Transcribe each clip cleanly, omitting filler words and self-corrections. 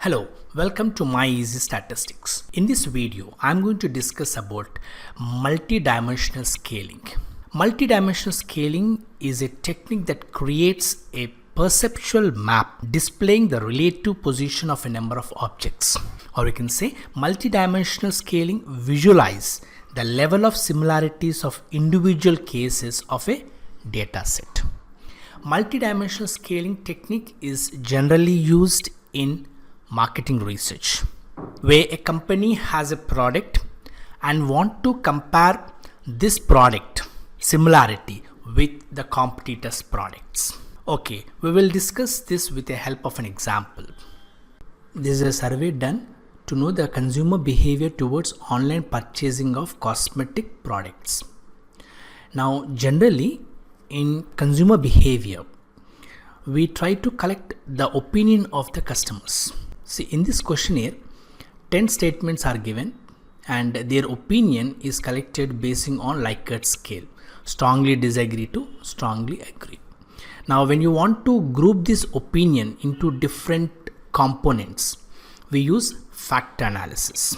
Hello, welcome to My Easy Statistics. In this video, I'm going to discuss about multidimensional scaling. Multidimensional scaling is a technique that creates a perceptual map displaying the relative position of a number of objects. Or we can say multidimensional scaling visualize the level of similarities of individual cases of a data set. Multidimensional scaling technique is generally used in marketing research, where a company has a product and want to compare this product similarity with the competitors' products. Okay, we will discuss this with the help of an example. This is a survey done to know the consumer behavior towards online purchasing of cosmetic products. Now, generally, in consumer behavior, we try to collect the opinion of the customers. See, in this questionnaire, 10 statements are given and their opinion is collected basing on Likert scale. Strongly disagree to strongly agree. Now, when you want to group this opinion into different components, we use factor analysis.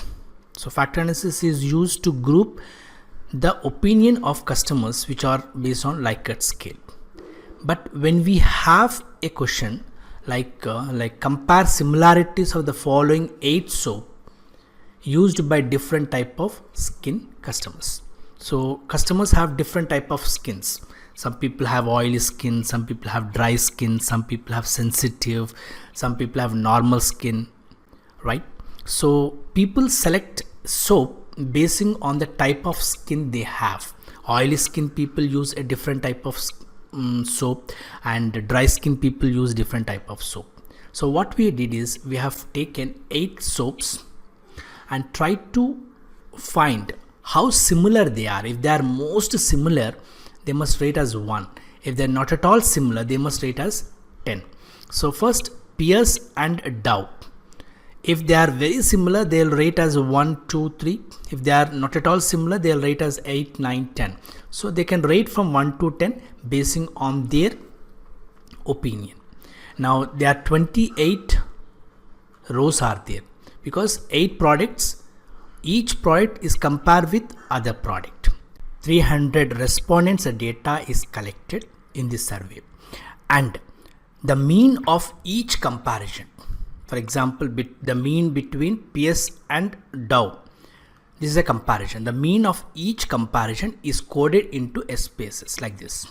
So, factor analysis is used to group the opinion of customers which are based on Likert scale. But when we have a question like compare similarities of the following 8 soap used by different type of skin customers. So customers have different type of skins. Some people have oily skin, some people have dry skin, some people have sensitive, some people have normal skin, right? So people select soap basing on the type of skin they have. Oily skin people use a different type of soap, and dry skin people use different type of soap. So what we did is we have taken 8 soaps and tried to find how similar they are. If they are most similar, they must rate as 1. If they are not at all similar, they must rate as 10. So first, Pierce and Dove. If they are very similar, they'll rate as 1, 2, 3. If they are not at all similar, they'll rate as 8, 9, 10. So they can rate from 1 to 10 basing on their opinion. Now there are 28 rows are there because 8 products, each product is compared with other product. 300 respondents data is collected in this survey, and the mean of each comparison. For example, the mean between Pierce and Dove. This is a comparison. The mean of each comparison is coded into SPSS like this.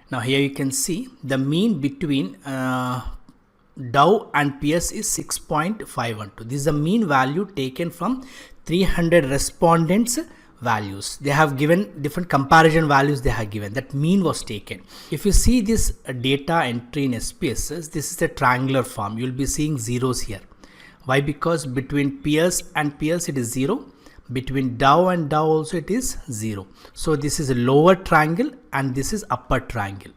Now here you can see the mean between Dove and Pierce is 6.512. This is the mean value taken from 300 respondents values. They have given different comparison values they have given. That mean was taken. If you see this data entry in SPSS, this is a triangular form. You will be seeing zeros here. Why? Because between Pierce and Pierce it is 0. Between Dove and Dove also it is 0. So this is a lower triangle and this is upper triangle.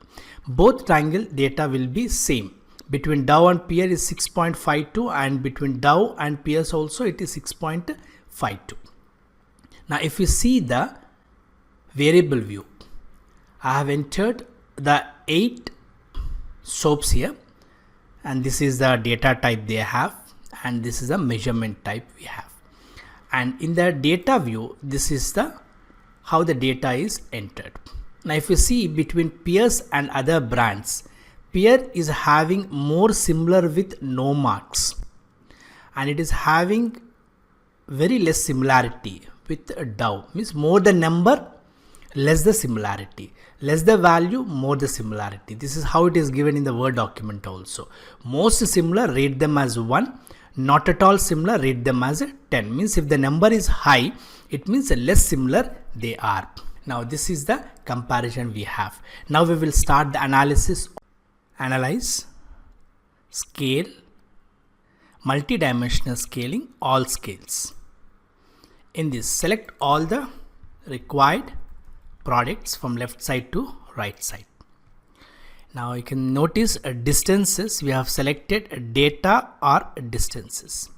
Both triangle data will be same. Between Dove and Pierce is 6.52 and between Dove and Pierce also it is 6.52. Now if you see the variable view, I have entered the 8 soaps here, and this is the data type they have, and this is the measurement type we have. And in the data view, this is the how the data is entered. Now if you see between Pierce and other brands, Pierce is having more similar with no marks, and it is having very less similarity with Dove. Means more the number, less the similarity. Less the value, more the similarity. This is how it is given in the Word document also. Most similar, rate them as 1. Not at all similar, rate them as 10. Means if the number is high, it means less similar they are. Now this is the comparison we have. Now we will start the analysis. Analyze, scale, multidimensional scaling, all scales. In this, select all the required products from left side to right side. Now you can notice distances. We have selected data or distances.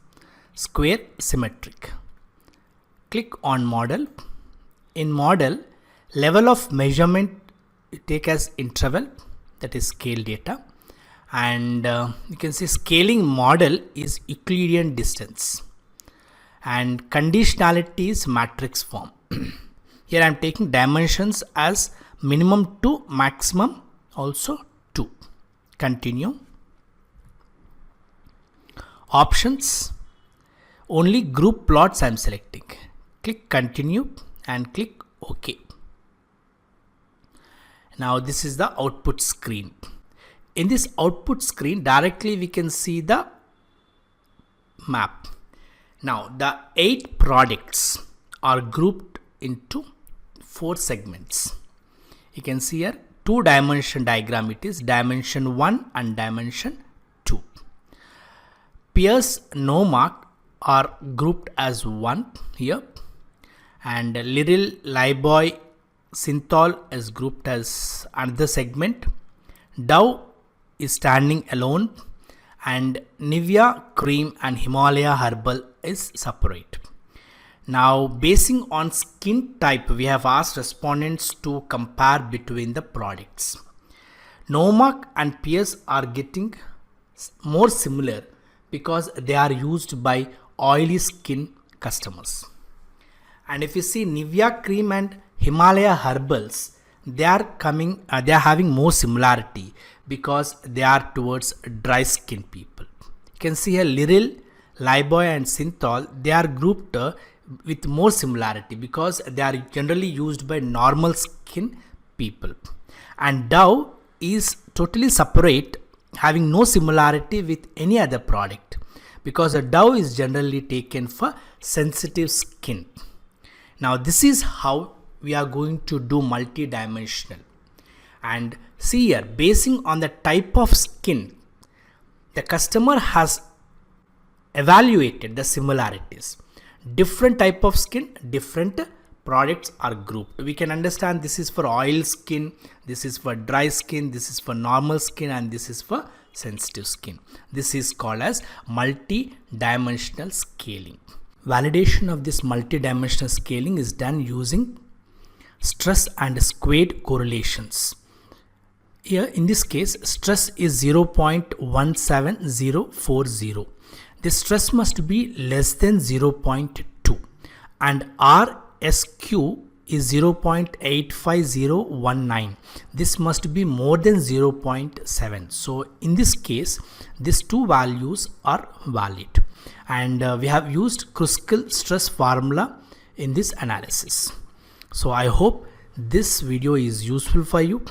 Square, symmetric. Click on model. In model, level of measurement take as interval, that is scale data, and you can see scaling model is Euclidean distance, and conditionality is matrix form. Here I am taking dimensions as minimum 2, maximum also 2. Continue. Options, only group plots I am selecting. Click continue and click OK. Now this is the output screen. In this output screen, directly we can see the map. Now the 8 products are grouped into 4 segments. You can see here 2-dimension diagram. It is dimension 1 and dimension 2. Peers no mark are grouped as 1 here, and Liril, Liboy, Synthol is grouped as another segment. Dove is standing alone, and Nivea cream and Himalaya herbal is separate. Now, basing on skin type, we have asked respondents to compare between the products. Nomark and Peers are getting more similar because they are used by oily skin customers. And if you see Nivea cream and Himalaya herbals, they are having more similarity because they are towards dry skin people. You can see here Liril, Liboy and Synthol, they are grouped with more similarity because they are generally used by normal skin people. And Dove is totally separate, having no similarity with any other product because the Dove is generally taken for sensitive skin. Now this is how we are going to do multidimensional. And see here, basing on the type of skin, the customer has evaluated the similarities. Different type of skin, different products are grouped. We can understand this is for oil skin, this is for dry skin, this is for normal skin, and this is for sensitive skin. This is called as multi-dimensional scaling. Validation of this multi-dimensional scaling is done using stress and squared correlations. Here in this case, stress is 0.17040. This stress must be less than 0.2 and RSQ is 0.85019. This must be more than 0.7. So in this case, these two values are valid, and we have used Kruskal stress formula in this analysis. So I hope this video is useful for you.